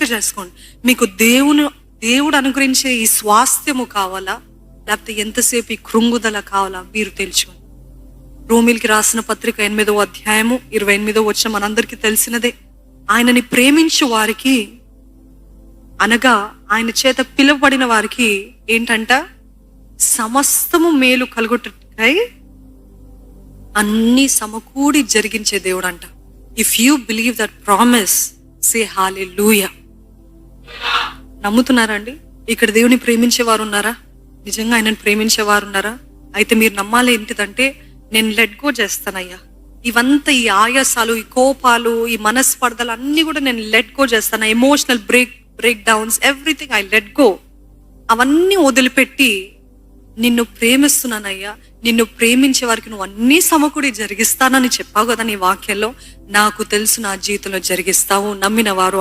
Correct చేసుకోండి. మీకు దేవుడు అనుగ్రహించే ఈ స్వాస్థ్యము కావాలా, లేకపోతే ఎంతసేపు ఈ కృంగుదల కావాలా మీరు తెలుసుకోండి. రోమీలకి రాసిన పత్రిక 8వ అధ్యాయము 28వ వచనం మనందరికీ తెలిసినదే. ఆయనని ప్రేమించు వారికి, అనగా ఆయన చేత పిలువబడిన వారికి ఏంటంట, సమస్తము మేలు కలుగుటకై అన్ని సమకూడి జరిగించే దేవుడు అంట. If you believe that promise, say hallelujah. నమ్ముతున్నారా అండి? ఇక్కడ దేవుని ప్రేమించేవారు ఉన్నారా? నిజంగా ఆయనను ప్రేమించేవారు ఉన్నారా? అయితే మీరు నమ్మాలి ఏంటిదంటే, నేను లెట్ గో చేస్తానయ్యా. ఇవంతా ఈ ఆయాసాలు, ఈ కోపాలు, ఈ మనస్పర్ధలు అన్నీ కూడా నేను లెట్ గో చేస్తాను. Emotional break downs, everything I let go. అవన్నీ వదిలిపెట్టి నిన్ను ప్రేమిస్తున్నానయ్యా, నిన్ను ప్రేమించే వారికి నువ్వు అన్ని సమకూడి జరిగిస్తానని చెప్పావు కదా నీ వాక్యంలో. నాకు తెలుసు నా జీవితంలో జరిగిస్తావు. నమ్మిన వారు